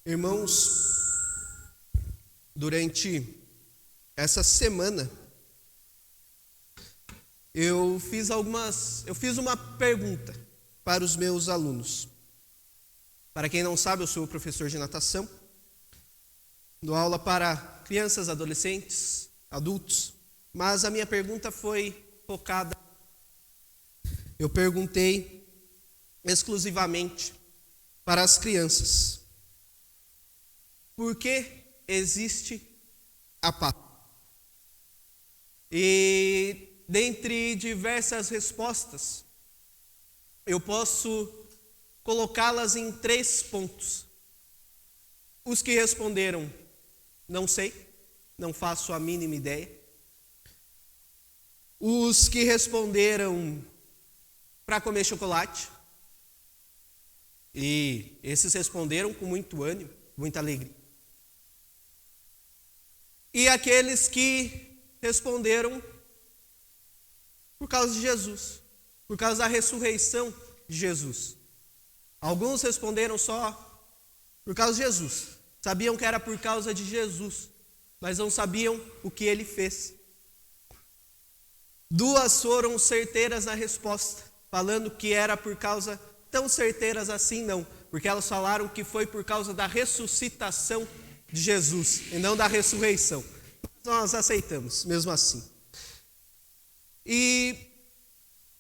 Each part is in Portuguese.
Irmãos, durante essa semana eu fiz uma pergunta para os meus alunos. Para quem não sabe, eu sou professor de natação. Dou aula para crianças, adolescentes, adultos, mas a minha pergunta foi focada. Eu perguntei exclusivamente para as crianças: por que existe a Páscoa? E dentre diversas respostas, eu posso colocá-las em 3 pontos. Os que responderam, não sei, não faço a mínima ideia. Os que responderam, para comer chocolate. E esses responderam com muito ânimo, muita alegria. E aqueles que responderam por causa de Jesus, por causa da ressurreição de Jesus. Alguns responderam só por causa de Jesus. Sabiam que era por causa de Jesus, mas não sabiam o que ele fez. 2 foram certeiras na resposta, falando que era por causa, tão certeiras assim não, porque elas falaram que foi por causa da ressuscitação de Jesus e não da ressurreição. Nós aceitamos, mesmo assim. E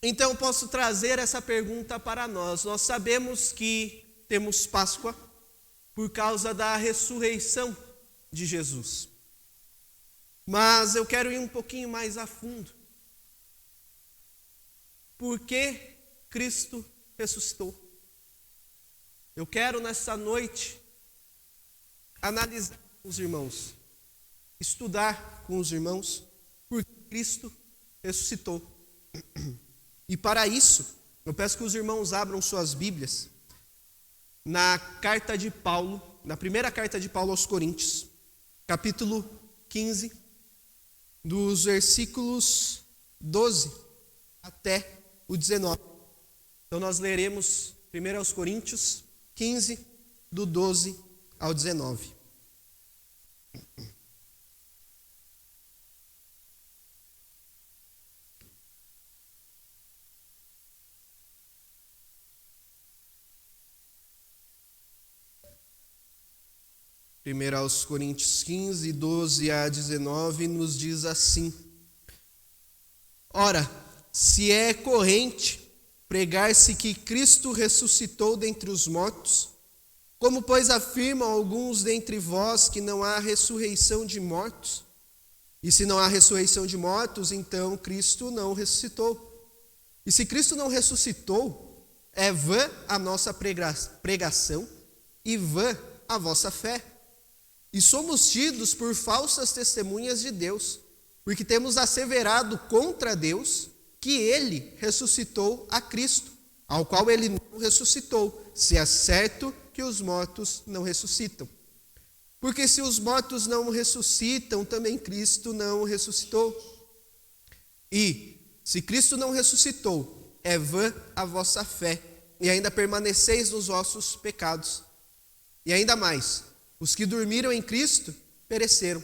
então posso trazer essa pergunta para nós. Nós sabemos que temos Páscoa por causa da ressurreição de Jesus. Mas eu quero ir um pouquinho mais a fundo. Por que Cristo ressuscitou? Eu quero nessa noite analisar com os irmãos, estudar com os irmãos por que Cristo ressuscitou. E para isso, eu peço que os irmãos abram suas Bíblias na carta de Paulo, na primeira carta de Paulo aos Coríntios, capítulo 15, dos versículos 12 até o 19. Então nós leremos primeiro aos Coríntios 15, do 12 ao 19. Primeiro aos Coríntios 15, 12 a 19, nos diz assim: Ora, se é corrente pregar-se que Cristo ressuscitou dentre os mortos, como pois afirmam alguns dentre vós que não há ressurreição de mortos? E se não há ressurreição de mortos, então Cristo não ressuscitou. E se Cristo não ressuscitou, é vã a nossa pregação e vã a vossa fé. E somos tidos por falsas testemunhas de Deus, porque temos asseverado contra Deus que ele ressuscitou a Cristo, ao qual ele não ressuscitou, se é certo que os mortos não ressuscitam. Porque se os mortos não ressuscitam, também Cristo não ressuscitou. E se Cristo não ressuscitou, é vã a vossa fé, e ainda permaneceis nos vossos pecados. E ainda mais, os que dormiram em Cristo pereceram.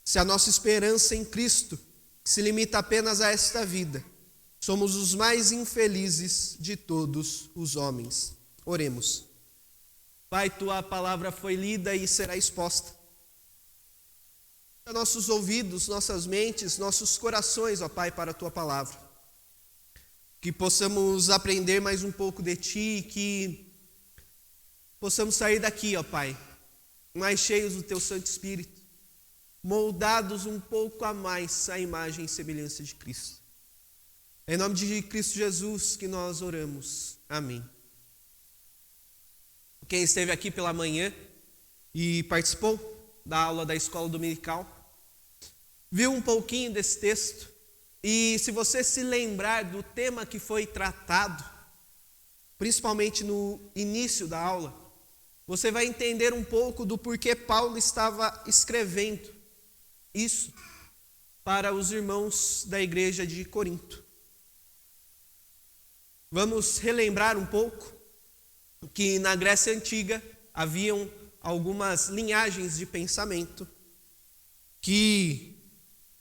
Se a nossa esperança em Cristo se limita apenas a esta vida, somos os mais infelizes de todos os homens. Oremos. Pai, tua palavra foi lida e será exposta. Nossos ouvidos, nossas mentes, nossos corações, ó Pai, para a tua palavra. Que possamos aprender mais um pouco de ti e que possamos sair daqui, ó Pai, mais cheios do teu Santo Espírito, moldados um pouco a mais à imagem e semelhança de Cristo. É em nome de Cristo Jesus que nós oramos. Amém. Quem esteve aqui pela manhã e participou da aula da escola dominical, viu um pouquinho desse texto, e se você se lembrar do tema que foi tratado, principalmente no início da aula, você vai entender um pouco do porquê Paulo estava escrevendo isso para os irmãos da igreja de Corinto. Vamos relembrar um pouco que na Grécia Antiga haviam algumas linhagens de pensamento que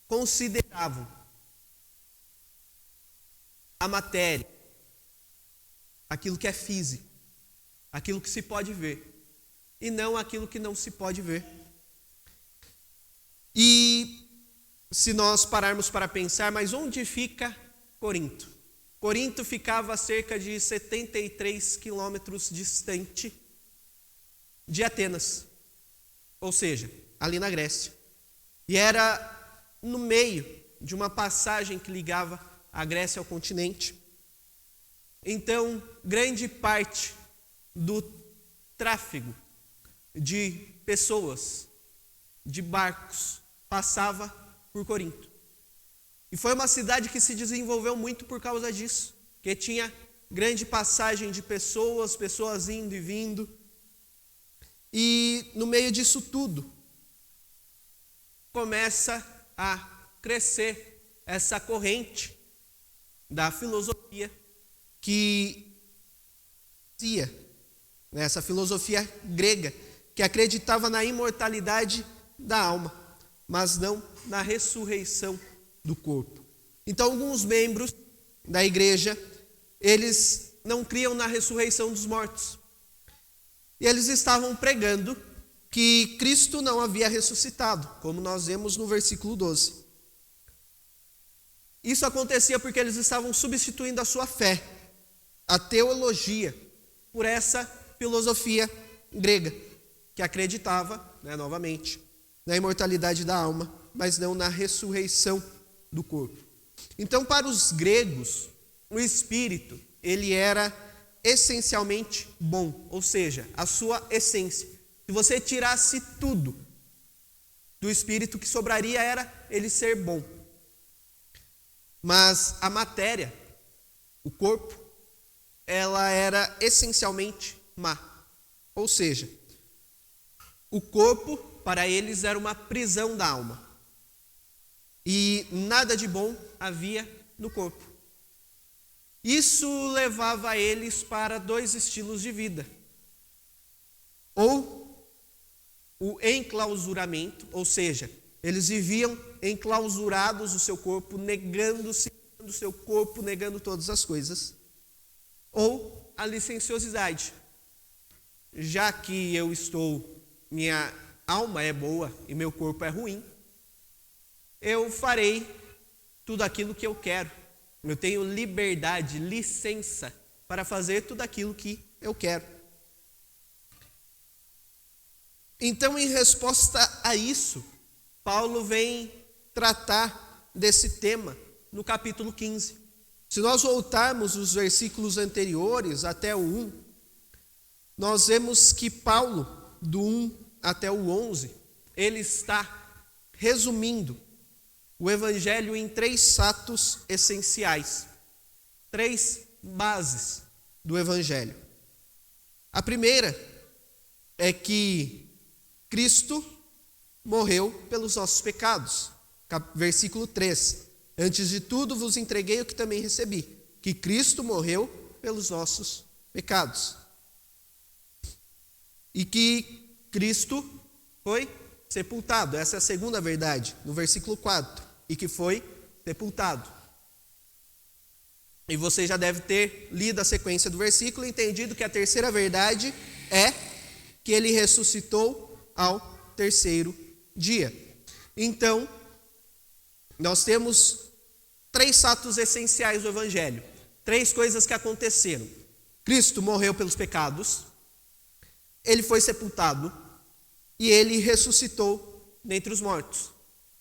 consideravam a matéria, aquilo que é físico, aquilo que se pode ver, e não aquilo que não se pode ver. E se nós pararmos para pensar, mas onde fica Corinto? Corinto ficava a cerca de 73 quilômetros distante de Atenas, ou seja, ali na Grécia. E era no meio de uma passagem que ligava a Grécia ao continente. Então, grande parte do tráfego de pessoas, de barcos, passava por Corinto. E foi uma cidade que se desenvolveu muito por causa disso, que tinha grande passagem de pessoas indo e vindo. E no meio disso tudo, começa a crescer essa corrente da filosofia que dizia, essa filosofia grega, que acreditava na imortalidade da alma, mas não na ressurreição do corpo. Então, alguns membros da igreja, eles não criam na ressurreição dos mortos. E eles estavam pregando que Cristo não havia ressuscitado, como nós vemos no versículo 12. Isso acontecia porque eles estavam substituindo a sua fé, a teologia, por essa filosofia grega, que acreditava, novamente, na imortalidade da alma, mas não na ressurreição do corpo. Então, para os gregos, o espírito, ele era essencialmente bom, ou seja, a sua essência. Se você tirasse tudo do espírito, o que sobraria era ele ser bom. Mas a matéria, o corpo, ela era essencialmente má. Ou seja, o corpo, para eles, era uma prisão da alma. E nada de bom havia no corpo. Isso levava eles para dois estilos de vida. Ou o enclausuramento, ou seja, eles viviam enclausurados o seu corpo, negando-se do seu corpo, negando todas as coisas. Ou a licenciosidade. Já que minha alma é boa e meu corpo é ruim, eu farei tudo aquilo que eu quero. Eu tenho liberdade, licença para fazer tudo aquilo que eu quero. Então, em resposta a isso, Paulo vem tratar desse tema no capítulo 15. Se nós voltarmos os versículos anteriores até o 1, nós vemos que Paulo, do 1 até o 11, ele está resumindo o evangelho em 3 fatos essenciais, 3 bases do evangelho. A primeira é que Cristo morreu pelos nossos pecados. Versículo 3. Antes de tudo vos entreguei o que também recebi, que Cristo morreu pelos nossos pecados. E que Cristo foi sepultado. Essa é a segunda verdade, no versículo 4. E que foi sepultado. E você já deve ter lido a sequência do versículo e entendido que a terceira verdade é que ele ressuscitou ao terceiro dia. Então, nós temos 3 fatos essenciais do evangelho. 3 coisas que aconteceram. Cristo morreu pelos pecados, ele foi sepultado e ele ressuscitou dentre os mortos.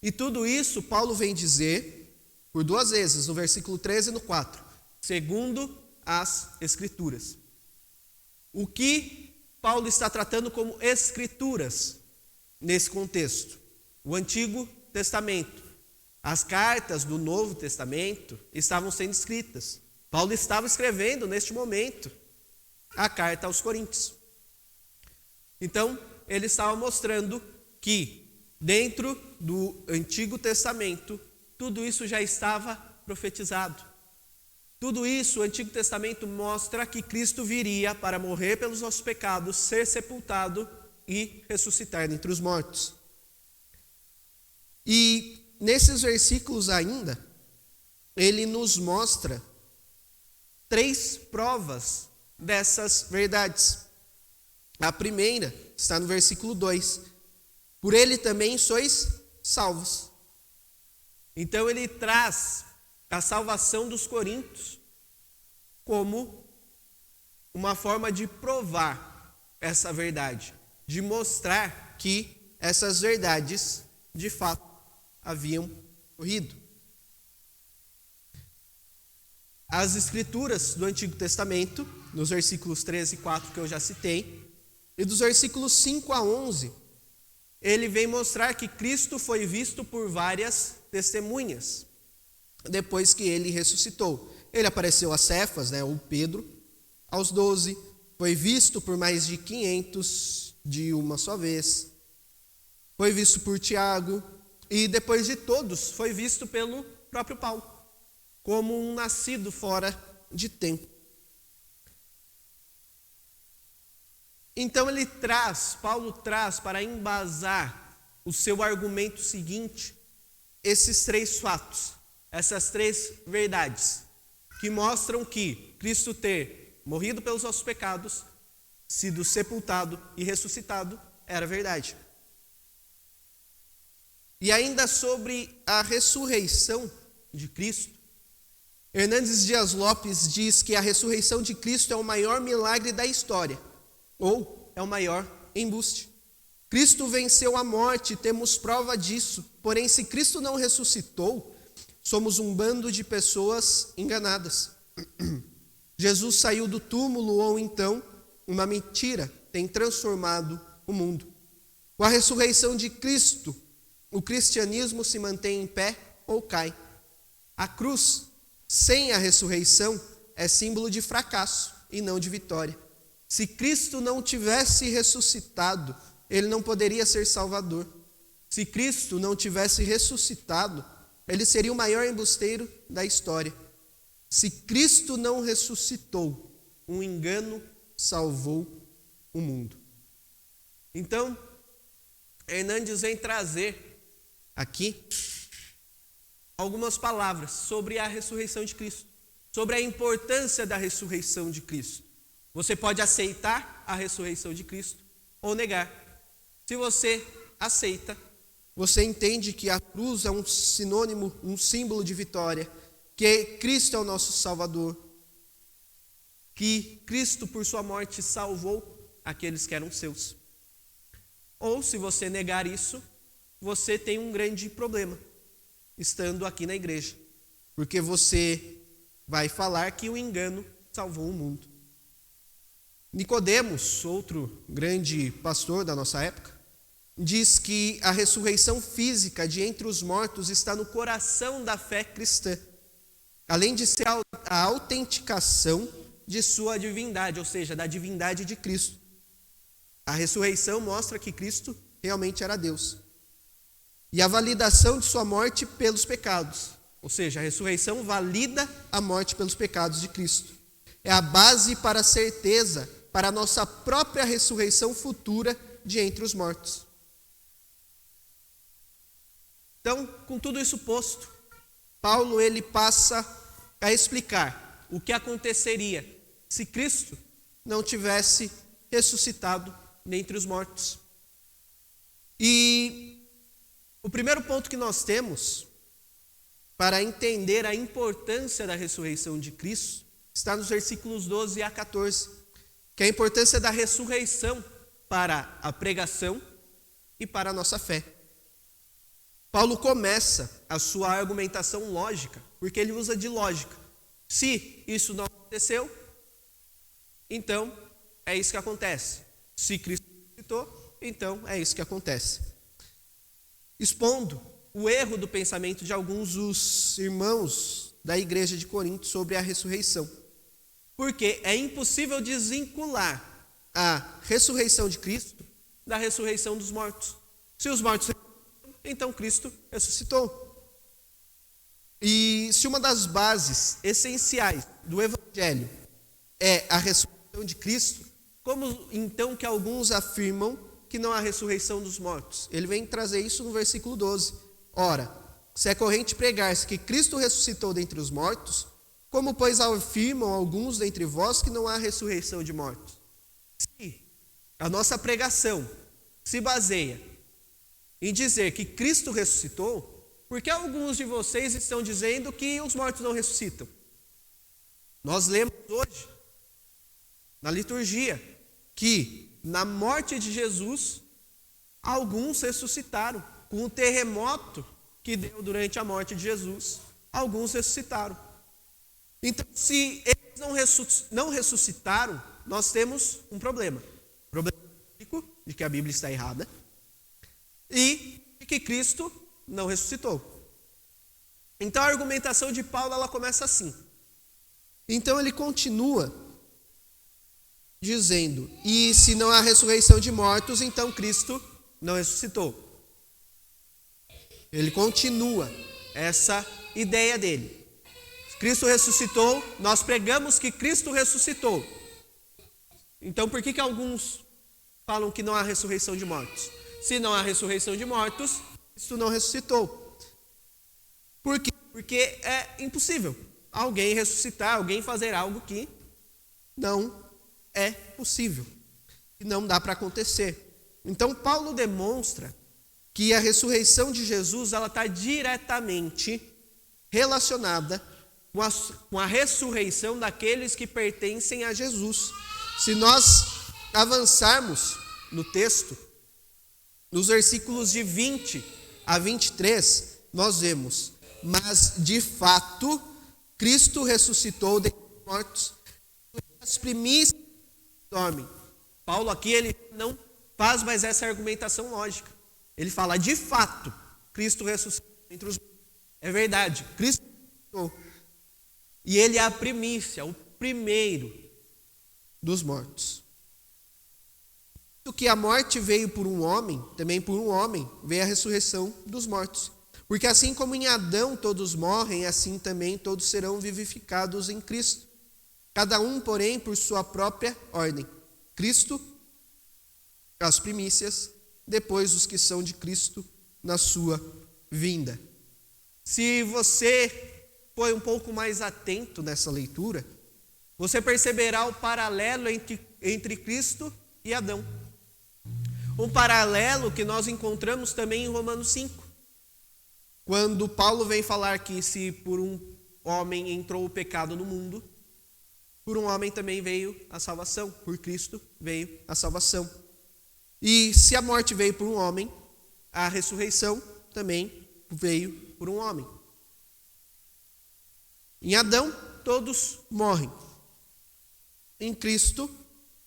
E tudo isso Paulo vem dizer por 2 vezes, no versículo 13 e no 4, segundo as Escrituras. O que Paulo está tratando como Escrituras nesse contexto? O Antigo Testamento. As cartas do Novo Testamento estavam sendo escritas. Paulo estava escrevendo neste momento a carta aos Coríntios. Então, ele estava mostrando que dentro do Antigo Testamento, tudo isso já estava profetizado. Tudo isso, o Antigo Testamento mostra que Cristo viria para morrer pelos nossos pecados, ser sepultado e ressuscitar dentre os mortos. E nesses versículos ainda, ele nos mostra 3 provas dessas verdades. A primeira está no versículo 2. Por ele também sois salvos. Então ele traz a salvação dos coríntios como uma forma de provar essa verdade, de mostrar que essas verdades de fato haviam ocorrido. As escrituras do Antigo Testamento, nos versículos 13 e 4 que eu já citei, e dos versículos 5 a 11, ele vem mostrar que Cristo foi visto por várias testemunhas depois que ele ressuscitou. Ele apareceu a Cefas, o Pedro, aos 12, foi visto por mais de 500 de uma só vez, foi visto por Tiago, e depois de todos, foi visto pelo próprio Paulo, como um nascido fora de tempo. Então Paulo traz para embasar o seu argumento seguinte, esses 3 fatos, essas 3 verdades, que mostram que Cristo ter morrido pelos nossos pecados, sido sepultado e ressuscitado, era verdade. E ainda sobre a ressurreição de Cristo, Hernandes Dias Lopes diz que a ressurreição de Cristo é o maior milagre da história, ou é o maior embuste. Cristo venceu a morte, temos prova disso. Porém, se Cristo não ressuscitou, somos um bando de pessoas enganadas. Jesus saiu do túmulo, ou então uma mentira tem transformado o mundo. Com a ressurreição de Cristo, o cristianismo se mantém em pé ou cai. A cruz, sem a ressurreição, é símbolo de fracasso e não de vitória. Se Cristo não tivesse ressuscitado, ele não poderia ser Salvador. Se Cristo não tivesse ressuscitado, ele seria o maior embusteiro da história. Se Cristo não ressuscitou, um engano salvou o mundo. Então, Hernandes vem trazer aqui algumas palavras sobre a ressurreição de Cristo, sobre a importância da ressurreição de Cristo. Você pode aceitar a ressurreição de Cristo ou negar. Se você aceita, você entende que a cruz é um sinônimo, um símbolo de vitória, que Cristo é o nosso Salvador, que Cristo, por sua morte, salvou aqueles que eram seus. Ou, se você negar isso, você tem um grande problema, estando aqui na igreja, porque você vai falar que o engano salvou o mundo. Nicodemos, outro grande pastor da nossa época, diz que a ressurreição física de entre os mortos está no coração da fé cristã, além de ser a autenticação de sua divindade, ou seja, da divindade de Cristo. A ressurreição mostra que Cristo realmente era Deus. E a validação de sua morte pelos pecados, ou seja, a ressurreição valida a morte pelos pecados de Cristo. É a base para a certeza, para a nossa própria ressurreição futura de entre os mortos. Então, com tudo isso posto, Paulo ele passa a explicar o que aconteceria se Cristo não tivesse ressuscitado dentre os mortos. E o primeiro ponto que nós temos para entender a importância da ressurreição de Cristo está nos versículos 12 a 14, que é a importância da ressurreição para a pregação e para a nossa fé. Paulo começa a sua argumentação lógica, porque ele usa de lógica. Se isso não aconteceu, então é isso que acontece. Se Cristo ressuscitou, então é isso que acontece. Expondo o erro do pensamento de alguns dos irmãos da igreja de Corinto sobre a ressurreição. Porque é impossível desvincular a ressurreição de Cristo da ressurreição dos mortos. Se os mortos ressuscitam, então Cristo ressuscitou. E se uma das bases essenciais do Evangelho é a ressurreição de Cristo, como então que alguns afirmam que não há ressurreição dos mortos? Ele vem trazer isso no versículo 12. Ora, se é corrente pregar-se que Cristo ressuscitou dentre os mortos, como, pois, afirmam alguns dentre vós que não há ressurreição de mortos? Se a nossa pregação se baseia em dizer que Cristo ressuscitou, por que alguns de vocês estão dizendo que os mortos não ressuscitam? Nós lemos hoje, na liturgia, que na morte de Jesus, alguns ressuscitaram. Com o terremoto que deu durante a morte de Jesus, alguns ressuscitaram. Então, se eles não ressuscitaram, nós temos um problema. Problema bíblico, de que a Bíblia está errada, e de que Cristo não ressuscitou. Então, a argumentação de Paulo, ela começa assim. Então, ele continua dizendo, e se não há ressurreição de mortos, então Cristo não ressuscitou. Ele continua essa ideia dele. Cristo ressuscitou, nós pregamos que Cristo ressuscitou. Então, por que alguns falam que não há ressurreição de mortos? Se não há ressurreição de mortos, Cristo não ressuscitou. Por quê? Porque é impossível alguém ressuscitar, alguém fazer algo que não é possível, que não dá para acontecer. Então, Paulo demonstra que a ressurreição de Jesus ela está diretamente relacionada com a ressurreição daqueles que pertencem a Jesus. Se nós avançarmos no texto, nos versículos de 20 a 23, nós vemos, mas de fato, Cristo ressuscitou dentre os mortos, as primícias dormem. Paulo aqui ele não faz mais essa argumentação lógica. Ele fala, de fato, Cristo ressuscitou entre os mortos. É verdade, Cristo ressuscitou. E ele é a primícia, o primeiro dos mortos. O que a morte veio por um homem, também por um homem veio a ressurreição dos mortos. Porque assim como em Adão todos morrem, assim também todos serão vivificados em Cristo. Cada um, porém, por sua própria ordem. Cristo, as primícias, depois os que são de Cristo na sua vinda. Se você for um pouco mais atento nessa leitura, você perceberá o paralelo entre Cristo e Adão. Um paralelo que nós encontramos também em Romanos 5. Quando Paulo vem falar que se por um homem entrou o pecado no mundo, por um homem também veio a salvação, por Cristo veio a salvação. E se a morte veio por um homem, a ressurreição também veio por um homem. Em Adão, todos morrem. Em Cristo,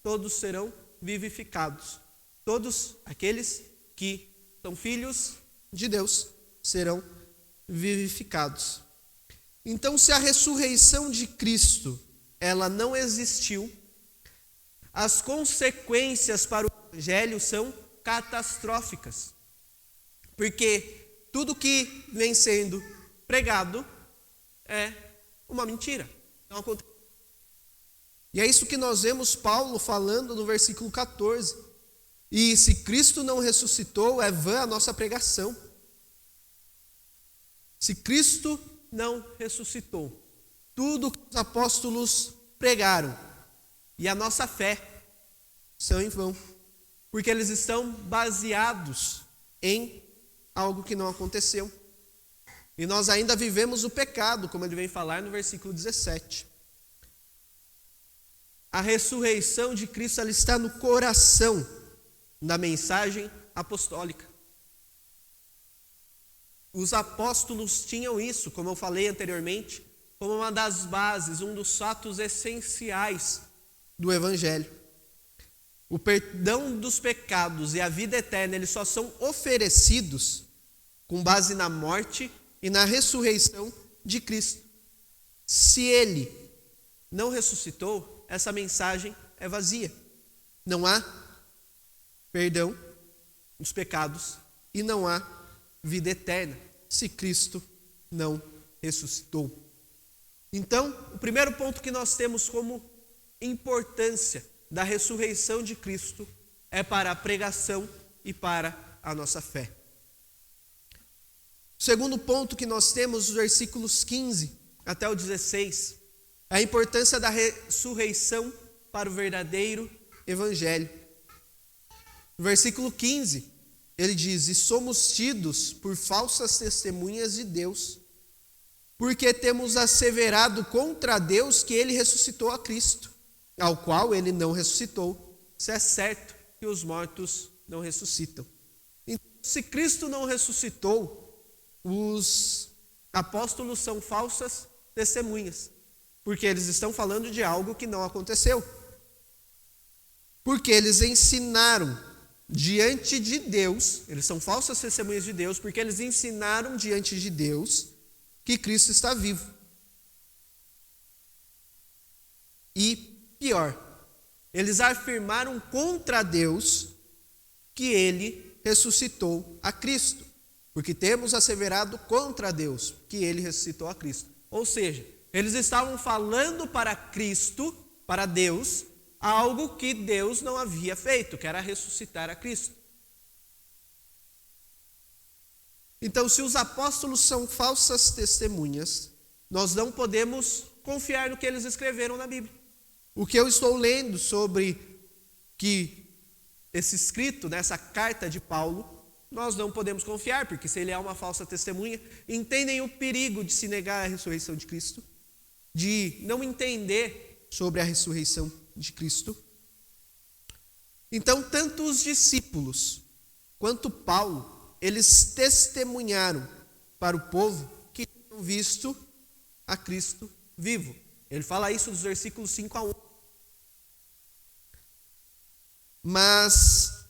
todos serão vivificados. Todos aqueles que são filhos de Deus serão vivificados. Então, se a ressurreição de Cristo ela não existiu, as consequências para o Evangelho são catastróficas. Porque tudo que vem sendo pregado é uma mentira. Não acontece. E é isso que nós vemos Paulo falando no versículo 14. E se Cristo não ressuscitou, é vã a nossa pregação. Se Cristo não ressuscitou, tudo que os apóstolos pregaram e a nossa fé são em vão, porque eles estão baseados em algo que não aconteceu. E nós ainda vivemos o pecado, como ele vem falar no versículo 17. A ressurreição de Cristo ela está no coração da mensagem apostólica. Os apóstolos tinham isso, como eu falei anteriormente, como uma das bases, um dos fatos essenciais do Evangelho. O perdão dos pecados e a vida eterna, eles só são oferecidos com base na morte e na ressurreição de Cristo. Se ele não ressuscitou, essa mensagem é vazia. Não há perdão dos pecados e não há vida eterna, se Cristo não ressuscitou. Então, o primeiro ponto que nós temos como importância da ressurreição de Cristo é para a pregação e para a nossa fé. O segundo ponto que nós temos, os versículos 15 até o 16, é a importância da ressurreição para o verdadeiro evangelho. No versículo 15, ele diz: e somos tidos por falsas testemunhas de Deus, porque temos asseverado contra Deus que ele ressuscitou a Cristo, ao qual ele não ressuscitou, se é certo que os mortos não ressuscitam. Então, se Cristo não ressuscitou, os apóstolos são falsas testemunhas, porque eles estão falando de algo que não aconteceu. Porque eles ensinaram diante de Deus, eles são falsas testemunhas de Deus, porque eles ensinaram diante de Deus que Cristo está vivo. E pior, eles afirmaram contra Deus que ele ressuscitou a Cristo, porque temos asseverado contra Deus que ele ressuscitou a Cristo. Ou seja, eles estavam falando para Cristo, para Deus, algo que Deus não havia feito, que era ressuscitar a Cristo. Então, se os apóstolos são falsas testemunhas, nós não podemos confiar no que eles escreveram na Bíblia. O que eu estou lendo sobre que esse escrito, nessa carta de Paulo, nós não podemos confiar, porque se ele é uma falsa testemunha, entendem o perigo de se negar a ressurreição de Cristo, de não entender sobre a ressurreição de Cristo. Então, tanto os discípulos quanto Paulo, eles testemunharam para o povo que tinham visto a Cristo vivo. Ele fala isso dos versículos 5 a 1. Mas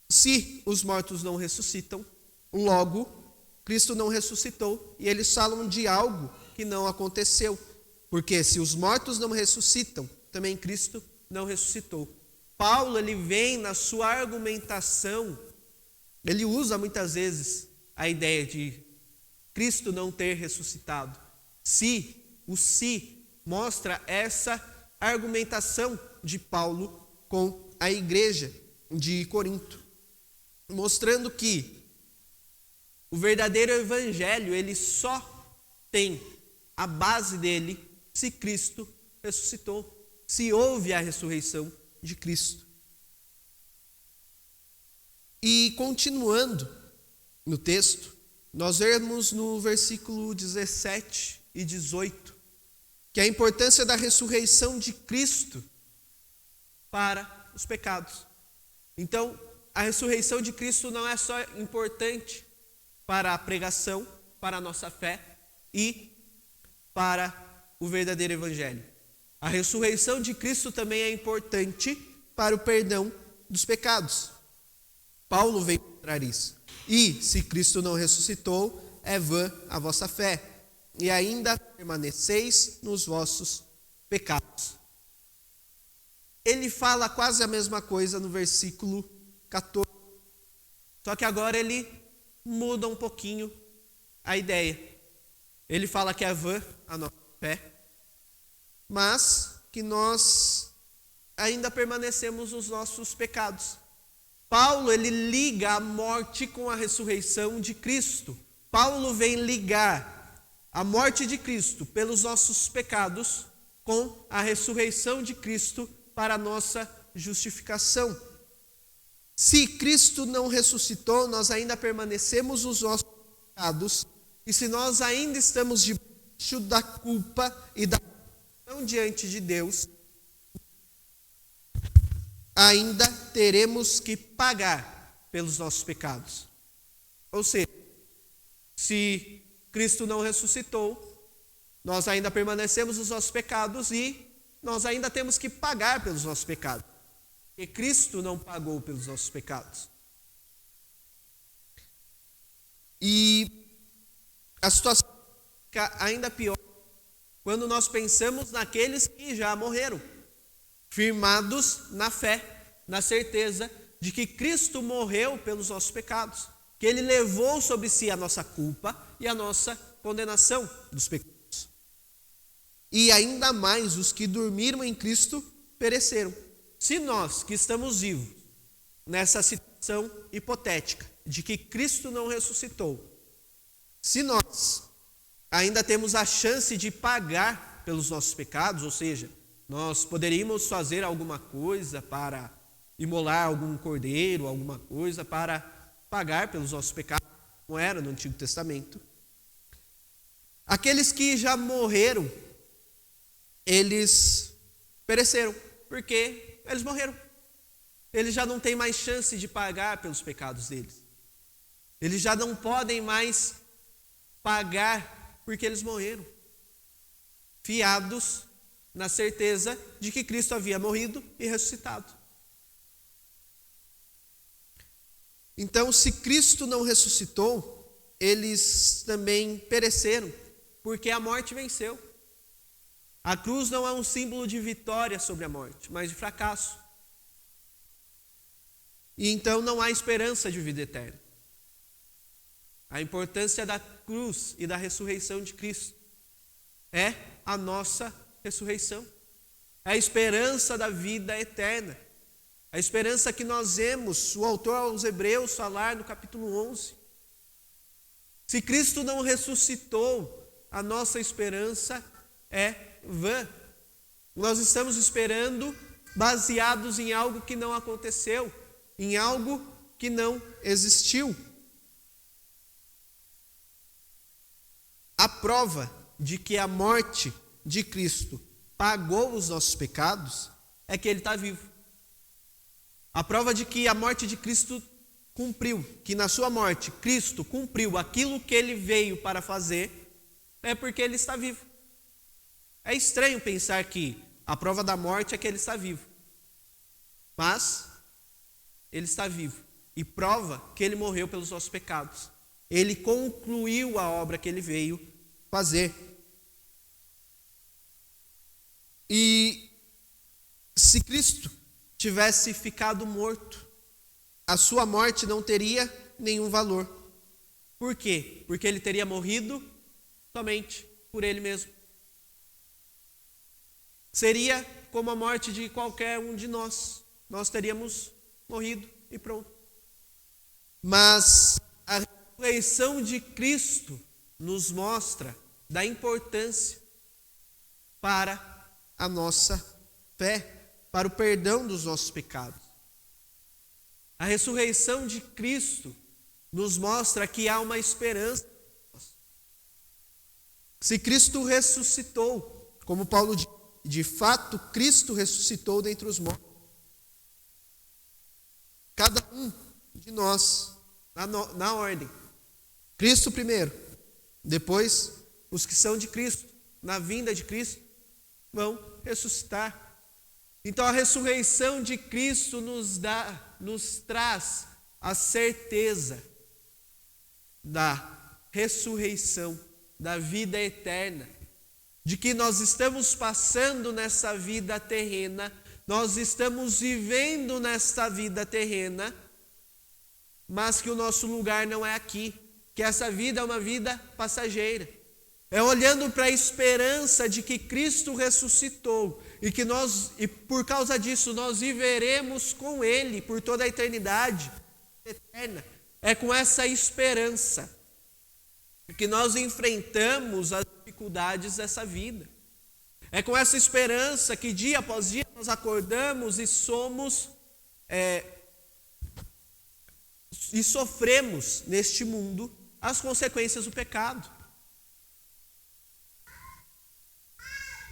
se os mortos não ressuscitam, logo Cristo não ressuscitou, e eles falam de algo que não aconteceu. Porque se os mortos não ressuscitam, também Cristo não ressuscitou. Paulo, ele vem na sua argumentação, ele usa muitas vezes a ideia de Cristo não ter ressuscitado. O se mostra essa argumentação de Paulo com a igreja de Corinto, mostrando que o verdadeiro evangelho, ele só tem a base dele se Cristo ressuscitou, se houve a ressurreição de Cristo. E continuando no texto, nós vemos no versículo 17 e 18, que a importância da ressurreição de Cristo para os pecados. Então, a ressurreição de Cristo não é só importante para a pregação, para a nossa fé e para o verdadeiro evangelho. A ressurreição de Cristo também é importante para o perdão dos pecados. Paulo veio mostrar isso. E se Cristo não ressuscitou, é vã a vossa fé, e ainda permaneceis nos vossos pecados. Ele fala quase a mesma coisa no versículo 14. Só que agora ele muda um pouquinho a ideia. Ele fala que é vã a nossa fé, mas que nós ainda permanecemos nos nossos pecados. Paulo, ele liga a morte com a ressurreição de Cristo. Paulo vem ligar a morte de Cristo pelos nossos pecados com a ressurreição de Cristo para a nossa justificação. Se Cristo não ressuscitou, nós ainda permanecemos nos nossos pecados, e se nós ainda estamos debaixo da culpa e da condenação diante de Deus, ainda teremos que pagar pelos nossos pecados. Ou seja, se Cristo não ressuscitou, nós ainda permanecemos nos nossos pecados e nós ainda temos que pagar pelos nossos pecados. Porque Cristo não pagou pelos nossos pecados. E a situação fica ainda pior quando nós pensamos naqueles que já morreram, firmados na fé, na certeza de que Cristo morreu pelos nossos pecados, que Ele levou sobre si a nossa culpa e a nossa condenação dos pecados. E ainda mais os que dormiram em Cristo pereceram. Se nós que estamos vivos nessa situação hipotética de que Cristo não ressuscitou, se nós ainda temos a chance de pagar pelos nossos pecados, ou seja, nós poderíamos fazer alguma coisa para imolar algum cordeiro, alguma coisa para pagar pelos nossos pecados, como era no Antigo Testamento. Aqueles que já morreram, eles pereceram, porque eles morreram. Eles já não têm mais chance de pagar pelos pecados deles. Eles já não podem mais pagar porque eles morreram, fiados na certeza de que Cristo havia morrido e ressuscitado. Então, se Cristo não ressuscitou, eles também pereceram, porque a morte venceu. A cruz não é um símbolo de vitória sobre a morte, mas de fracasso. E então não há esperança de vida eterna. A importância da cruz e da ressurreição de Cristo é a nossa ressurreição. É a esperança da vida eterna. A esperança que nós vemos o autor aos Hebreus falar no capítulo 11. Se Cristo não ressuscitou, a nossa esperança é vã. Nós estamos esperando baseados em algo que não aconteceu, em algo que não existiu. A prova de que a morte de Cristo pagou os nossos pecados é que Ele está vivo. A prova de que a morte de Cristo cumpriu, que na sua morte Cristo cumpriu aquilo que Ele veio para fazer, é porque Ele está vivo. É estranho pensar que a prova da morte é que Ele está vivo. Mas Ele está vivo e prova que Ele morreu pelos nossos pecados. Ele concluiu a obra que Ele veio fazer. E se Cristo tivesse ficado morto, a sua morte não teria nenhum valor. Por quê? Porque Ele teria morrido somente por Ele mesmo. Seria como a morte de qualquer um de nós. Nós teríamos morrido e pronto. Mas a ressurreição de Cristo nos mostra da importância para a nossa fé, para o perdão dos nossos pecados. A ressurreição de Cristo nos mostra que há uma esperança. Se Cristo ressuscitou, como Paulo diz, de fato Cristo ressuscitou dentre os mortos. Cada um de nós, na ordem. Cristo primeiro, depois os que são de Cristo, na vinda de Cristo, vão ressuscitar. Então a ressurreição de Cristo nos traz a certeza da ressurreição, da vida eterna, de que nós estamos passando nessa vida terrena, nós estamos vivendo nesta vida terrena, mas que o nosso lugar não é aqui, que essa vida é uma vida passageira. É olhando para a esperança de que Cristo ressuscitou e por causa disso nós viveremos com Ele por toda a eternidade eterna. É com essa esperança que nós enfrentamos as dificuldades dessa vida. É com essa esperança que dia após dia nós acordamos e sofremos neste mundo as consequências do pecado.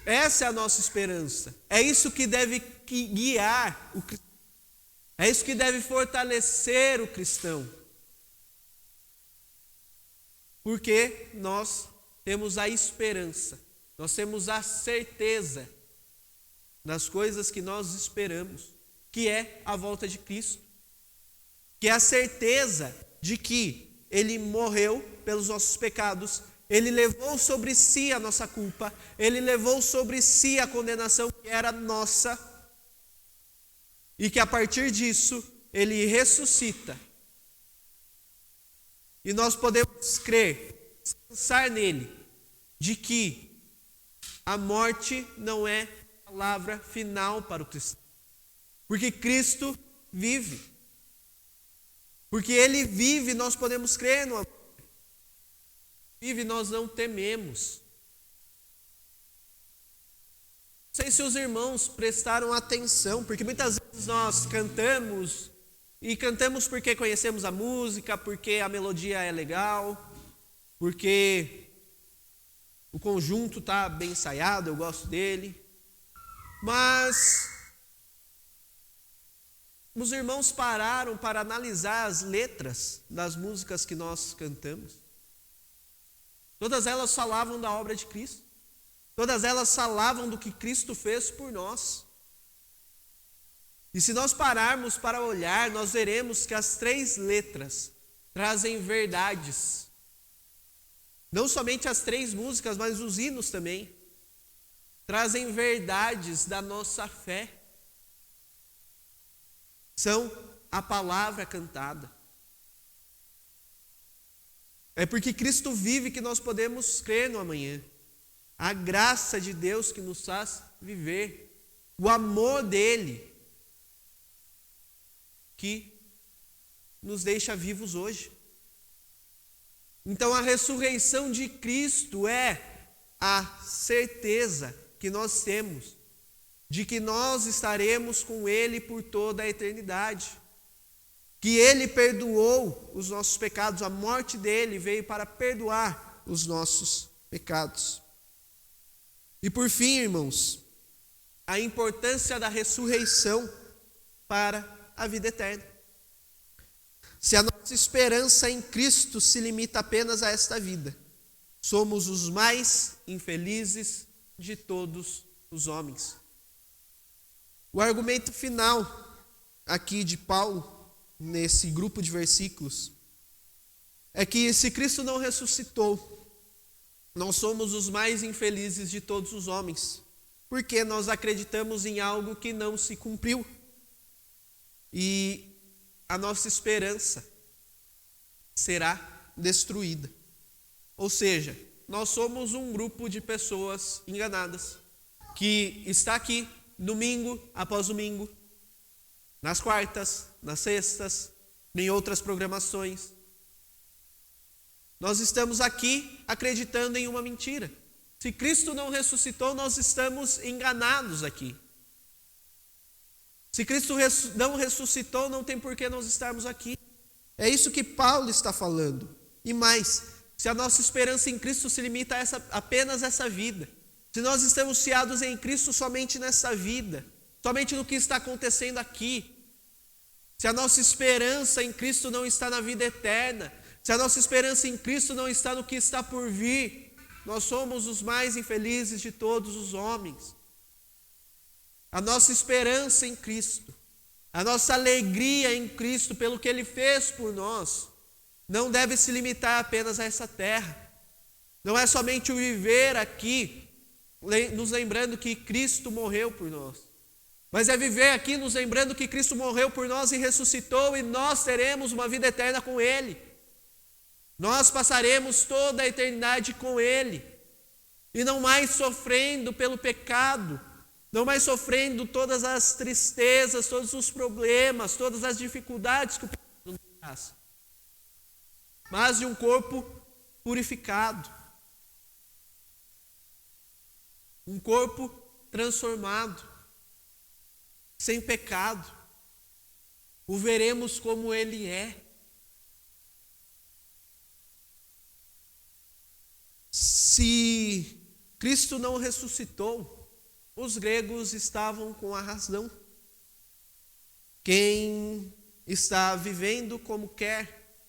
Essa é a nossa esperança. É isso que deve guiar o cristão. É isso que deve fortalecer o cristão. Porque nós temos a esperança, nós temos a certeza das coisas que nós esperamos, que é a volta de Cristo, que é a certeza de que Ele morreu pelos nossos pecados, Ele levou sobre si a nossa culpa, Ele levou sobre si a condenação que era nossa, e que a partir disso Ele ressuscita. E nós podemos crer, descansar nele, de que a morte não é a palavra final para o cristão. Porque Cristo vive. Porque Ele vive, nós podemos crer no amanhã. Vive, nós não tememos. Não sei se os irmãos prestaram atenção, porque muitas vezes nós cantamos, e cantamos porque conhecemos a música, porque a melodia é legal, porque o conjunto está bem ensaiado, eu gosto dele. Mas os irmãos pararam para analisar as letras das músicas que nós cantamos. Todas elas falavam da obra de Cristo. Todas elas falavam do que Cristo fez por nós. E se nós pararmos para olhar, nós veremos que as 3 letras trazem verdades. Não somente as 3 músicas, mas os hinos também. Trazem verdades da nossa fé. São a palavra cantada. É porque Cristo vive que nós podemos crer no amanhã. A graça de Deus que nos faz viver. O amor dele que nos deixa vivos hoje. Então a ressurreição de Cristo é a certeza que nós temos de que nós estaremos com Ele por toda a eternidade. Que Ele perdoou os nossos pecados, a morte dele veio para perdoar os nossos pecados. E por fim, irmãos, a importância da ressurreição para a vida eterna. Se a nossa esperança em Cristo se limita apenas a esta vida, somos os mais infelizes de todos os homens. O argumento final aqui de Paulo, nesse grupo de versículos, é que se Cristo não ressuscitou, nós somos os mais infelizes de todos os homens, porque nós acreditamos em algo que não se cumpriu. E a nossa esperança será destruída. Ou seja, nós somos um grupo de pessoas enganadas, que está aqui domingo após domingo, nas quartas, nas sextas, em outras programações. Nós estamos aqui acreditando em uma mentira. Se Cristo não ressuscitou, nós estamos enganados aqui. Se Cristo não ressuscitou, não tem por que nós estarmos aqui. É isso que Paulo está falando. E mais, se a nossa esperança em Cristo se limita a apenas essa vida, se nós estamos fiados em Cristo somente nessa vida, somente no que está acontecendo aqui, se a nossa esperança em Cristo não está na vida eterna, se a nossa esperança em Cristo não está no que está por vir, nós somos os mais infelizes de todos os homens. A nossa esperança em Cristo, a nossa alegria em Cristo pelo que Ele fez por nós, não deve se limitar apenas a essa terra. Não é somente o viver aqui, nos lembrando que Cristo morreu por nós, mas é viver aqui nos lembrando que Cristo morreu por nós e ressuscitou, e nós teremos uma vida eterna com Ele. Nós passaremos toda a eternidade com Ele, e não mais sofrendo pelo pecado, não mais sofrendo todas as tristezas, todos os problemas, todas as dificuldades que o pecado nos traz, mas de um corpo purificado, um corpo transformado, sem pecado. O veremos como Ele é. Se Cristo não ressuscitou, os gregos estavam com a razão. Quem está vivendo como quer,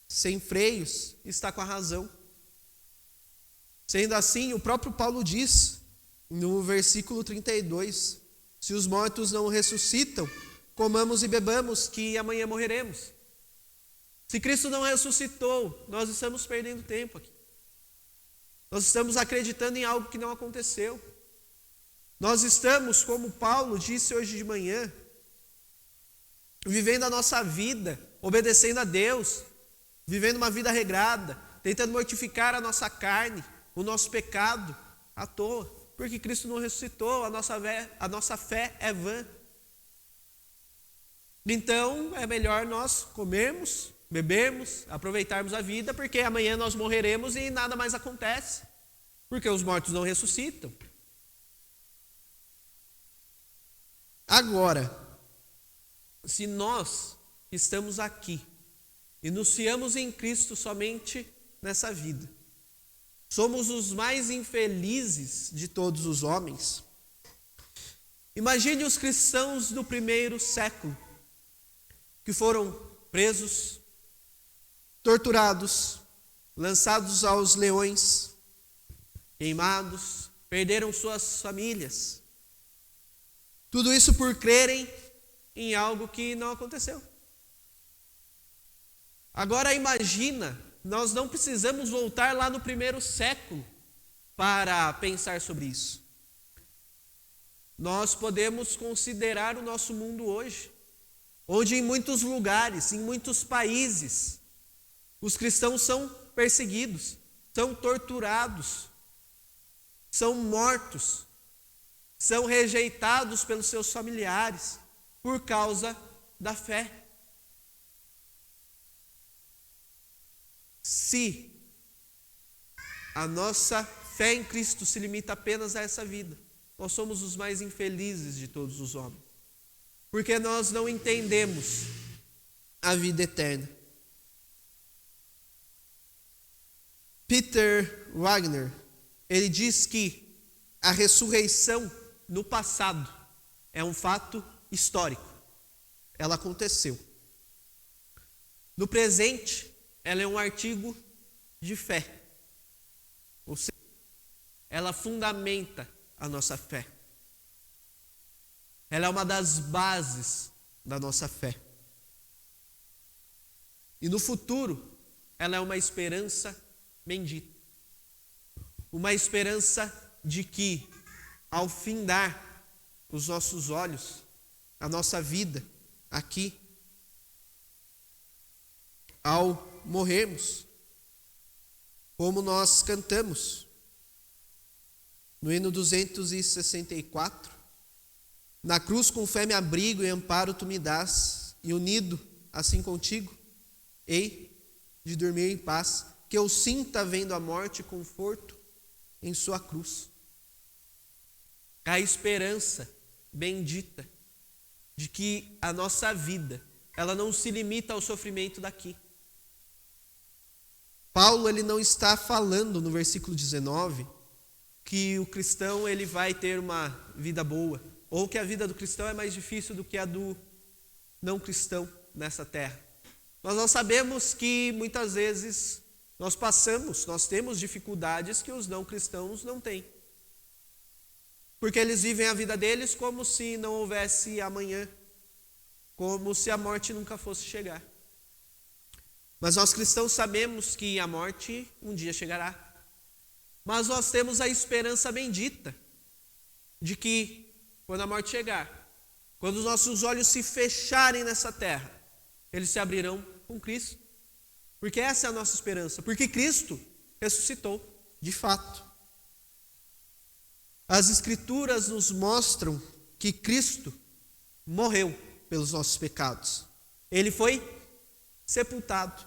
sem freios, está com a razão. Sendo assim, o próprio Paulo diz, no versículo 32, se os mortos não ressuscitam, comamos e bebamos, que amanhã morreremos. Se Cristo não ressuscitou, nós estamos perdendo tempo aqui. Nós estamos acreditando em algo que não aconteceu. Nós estamos, como Paulo disse hoje de manhã, vivendo a nossa vida, obedecendo a Deus, vivendo uma vida regrada, tentando mortificar a nossa carne, o nosso pecado, à toa, porque Cristo não ressuscitou, a nossa fé é vã. Então, é melhor nós comermos, bebermos, aproveitarmos a vida, porque amanhã nós morreremos e nada mais acontece, porque os mortos não ressuscitam. Agora, se nós estamos aqui e nos fiamos em Cristo somente nessa vida, somos os mais infelizes de todos os homens. Imagine os cristãos do primeiro século, que foram presos, torturados, lançados aos leões, queimados, perderam suas famílias. Tudo isso por crerem em algo que não aconteceu. Agora imagina, nós não precisamos voltar lá no primeiro século para pensar sobre isso. Nós podemos considerar o nosso mundo hoje, onde em muitos lugares, em muitos países, os cristãos são perseguidos, são torturados, são mortos, são rejeitados pelos seus familiares por causa da fé. Se a nossa fé em Cristo se limita apenas a essa vida, nós somos os mais infelizes de todos os homens, porque nós não entendemos a vida eterna. Peter Wagner, ele diz que a ressurreição no passado é um fato histórico. Ela aconteceu. No presente, ela é um artigo de fé. Ou seja, ela fundamenta a nossa fé. Ela é uma das bases da nossa fé. E no futuro, ela é uma esperança bendita. Uma esperança de que, ao findar os nossos olhos, a nossa vida aqui, ao morrermos, como nós cantamos no hino 264, na cruz com fé me abrigo e amparo tu me dás, e unido assim contigo, hei de dormir em paz, que eu sinta vendo a morte conforto em sua cruz. A esperança bendita de que a nossa vida, ela não se limita ao sofrimento daqui. Paulo, ele não está falando no versículo 19 que o cristão ele vai ter uma vida boa, ou que a vida do cristão é mais difícil do que a do não cristão nessa terra. Nós sabemos que muitas vezes nós temos dificuldades que os não cristãos não têm. Porque eles vivem a vida deles como se não houvesse amanhã, como se a morte nunca fosse chegar. Mas nós cristãos sabemos que a morte um dia chegará. Mas nós temos a esperança bendita de que, quando a morte chegar, quando os nossos olhos se fecharem nessa terra, eles se abrirão com Cristo. Porque essa é a nossa esperança. Porque Cristo ressuscitou, de fato. As Escrituras nos mostram que Cristo morreu pelos nossos pecados. Ele foi sepultado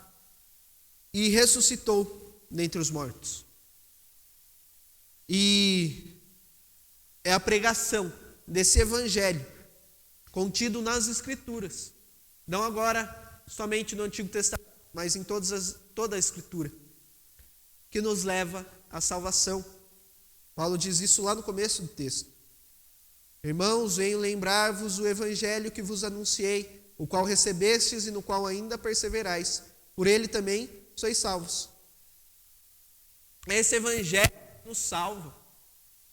e ressuscitou dentre os mortos. E é a pregação desse evangelho contido nas Escrituras, não agora somente no Antigo Testamento, mas em toda a Escritura, que nos leva à salvação. Paulo diz isso lá no começo do texto. Irmãos, venho lembrar-vos o evangelho que vos anunciei, o qual recebestes e no qual ainda perseverais. Por ele também sois salvos. Esse evangelho nos salva.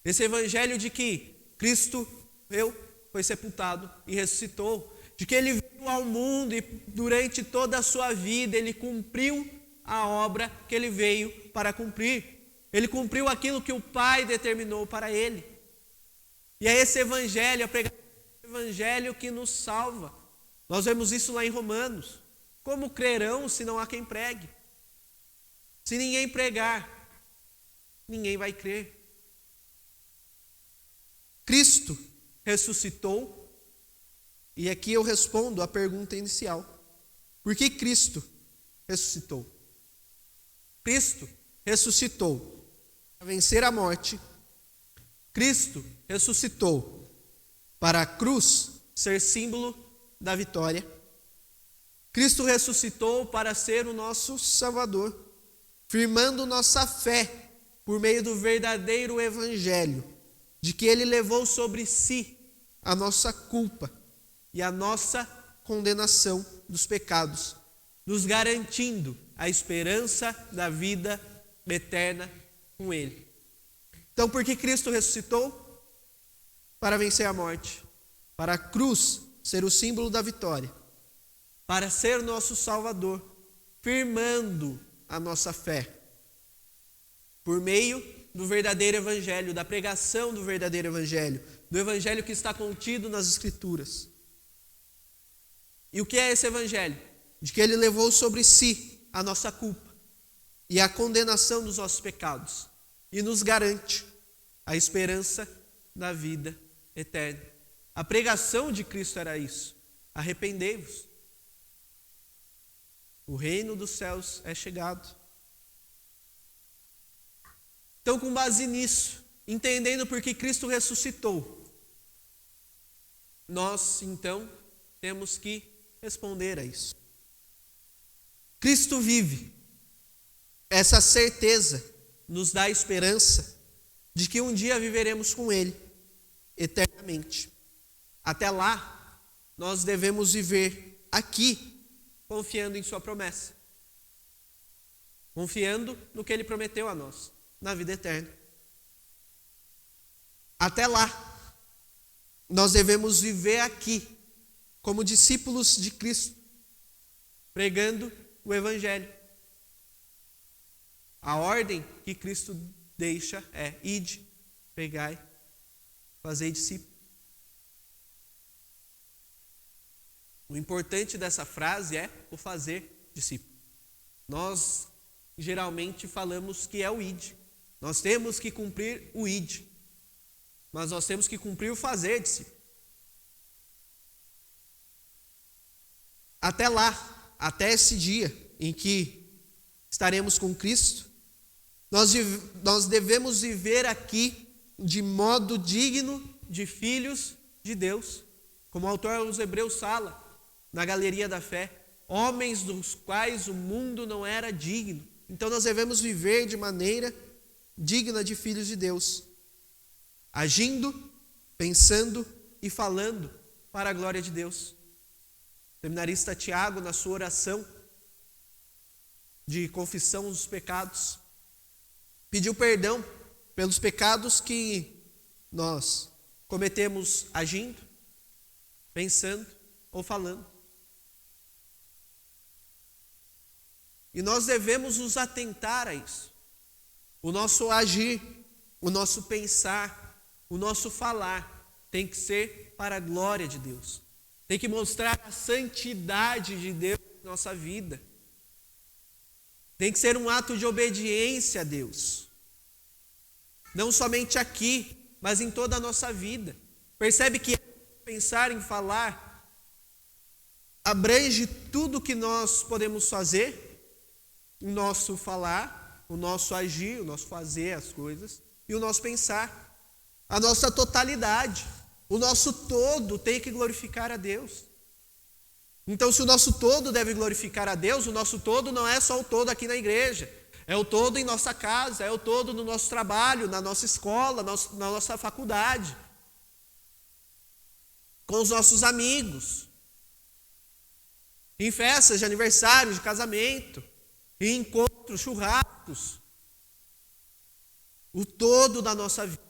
Esse evangelho de que Cristo foi sepultado e ressuscitou, de que ele veio ao mundo e durante toda a sua vida ele cumpriu a obra que ele veio para cumprir. Ele cumpriu aquilo que o Pai determinou para ele. E é esse evangelho, a pregação desse evangelho que nos salva. Nós vemos isso lá em Romanos. Como crerão se não há quem pregue? Se ninguém pregar, ninguém vai crer. Cristo ressuscitou, e aqui eu respondo à pergunta inicial. Por que Cristo ressuscitou. Cristo ressuscitou para vencer a morte. Cristo ressuscitou para a cruz ser símbolo da vitória. Cristo ressuscitou para ser o nosso Salvador, firmando nossa fé por meio do verdadeiro evangelho, de que ele levou sobre si a nossa culpa e a nossa condenação dos pecados, nos garantindo a esperança da vida eterna com ele. Então, por que Cristo ressuscitou? Para vencer a morte, para a cruz ser o símbolo da vitória, para ser nosso Salvador, firmando a nossa fé por meio do verdadeiro evangelho, da pregação do verdadeiro evangelho, do evangelho que está contido nas Escrituras. E o que é esse evangelho? De que ele levou sobre si a nossa culpa e a condenação dos nossos pecados e nos garante a esperança da vida eterna. A pregação de Cristo era isso: arrependei-vos, o reino dos céus é chegado. Então, com base nisso, entendendo por que Cristo ressuscitou, nós, então, temos que responder a isso. Cristo vive. Essa certeza nos dá esperança de que um dia viveremos com Ele eternamente. Até lá, nós devemos viver aqui, confiando em Sua promessa, confiando no que Ele prometeu a nós, na vida eterna. Até lá, nós devemos viver aqui, como discípulos de Cristo, pregando o Evangelho. A ordem que Cristo deixa é: ide, pregai, fazei discípulos. O importante dessa frase é o fazer discípulo. Nós geralmente falamos que é o ide. Nós temos que cumprir o ide, mas nós temos que cumprir o fazer discípulo. Até lá, até esse dia em que estaremos com Cristo, nós devemos viver aqui de modo digno de filhos de Deus, como o autor aos Hebreus fala na Galeria da Fé, homens dos quais o mundo não era digno. Então nós devemos viver de maneira digna de filhos de Deus, agindo, pensando e falando para a glória de Deus. O seminarista Tiago, na sua oração de confissão dos pecados, pediu perdão pelos pecados que nós cometemos agindo, pensando ou falando. E nós devemos nos atentar a isso. O nosso agir, o nosso pensar, o nosso falar tem que ser para a glória de Deus. Tem que mostrar a santidade de Deus na nossa vida. Tem que ser um ato de obediência a Deus. Não somente aqui, mas em toda a nossa vida. Percebe que pensar em falar abrange tudo que nós podemos fazer, o nosso falar, o nosso agir, o nosso fazer as coisas e o nosso pensar, a nossa totalidade, o nosso todo tem que glorificar a Deus. Então, se o nosso todo deve glorificar a Deus, o nosso todo não é só o todo aqui na igreja, é o todo em nossa casa, é o todo no nosso trabalho, na nossa escola, na nossa faculdade, com os nossos amigos, em festas de aniversário, de casamento, em encontros, churrascos. O todo da nossa vida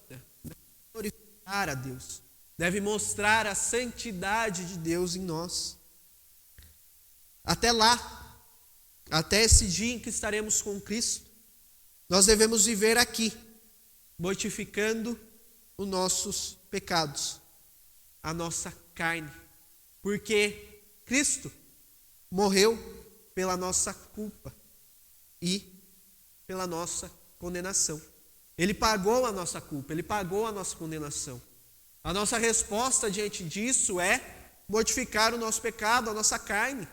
deve glorificar a Deus, deve mostrar a santidade de Deus em nós. Até lá, até esse dia em que estaremos com Cristo, nós devemos viver aqui, mortificando os nossos pecados, a nossa carne, porque Cristo morreu pela nossa culpa e pela nossa condenação. Ele pagou a nossa culpa, Ele pagou a nossa condenação. A nossa resposta diante disso é mortificar o nosso pecado, a nossa carne.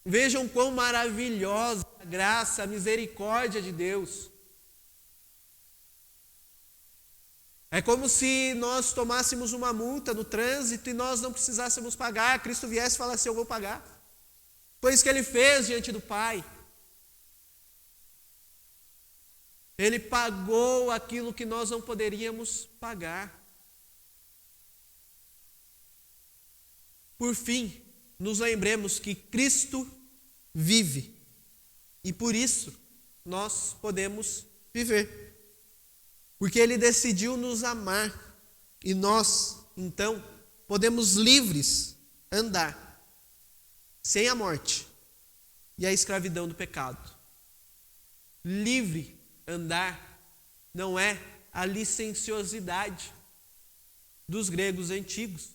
Vejam quão maravilhosa a graça, a misericórdia de Deus. É como se nós tomássemos uma multa no trânsito e nós não precisássemos pagar. Cristo viesse e falasse: eu vou pagar. Foi isso que ele fez diante do Pai. Ele pagou aquilo que nós não poderíamos pagar. Por fim, nos lembremos que Cristo vive. E por isso nós podemos viver. Porque Ele decidiu nos amar. E nós, então, podemos livres andar sem a morte e a escravidão do pecado. Livre andar não é a licenciosidade dos gregos antigos.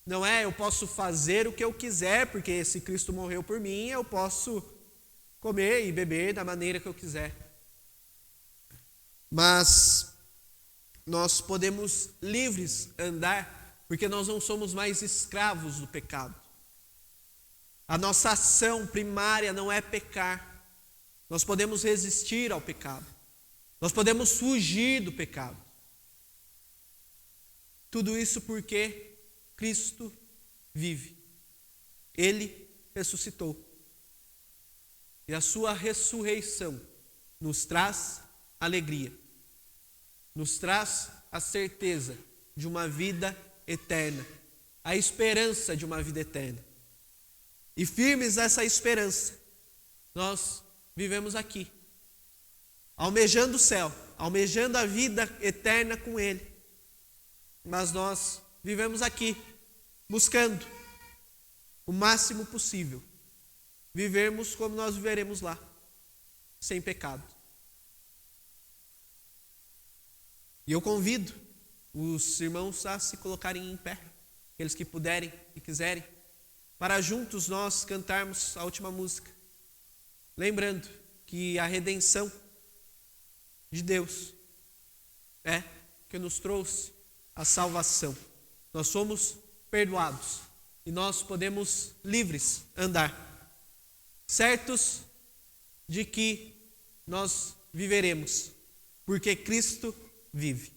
Não é eu posso fazer o que eu quiser, porque se Cristo morreu por mim, eu posso comer e beber da maneira que eu quiser. Mas nós podemos livres andar, porque nós não somos mais escravos do pecado. A nossa ação primária não é pecar. Nós podemos resistir ao pecado. Nós podemos fugir do pecado. Tudo isso porque Cristo vive. Ele ressuscitou. E a sua ressurreição nos traz alegria. Nos traz a certeza de uma vida eterna. A esperança de uma vida eterna. E firmes essa esperança, nós vivemos aqui, almejando o céu, almejando a vida eterna com Ele. Mas nós vivemos aqui, buscando o máximo possível, vivermos como nós viveremos lá, sem pecado. E eu convido os irmãos a se colocarem em pé, aqueles que puderem e quiserem, para juntos nós cantarmos a última música. Lembrando que a redenção de Deus é que nos trouxe a salvação. Nós somos perdoados e nós podemos livres andar, certos de que nós viveremos, porque Cristo vive.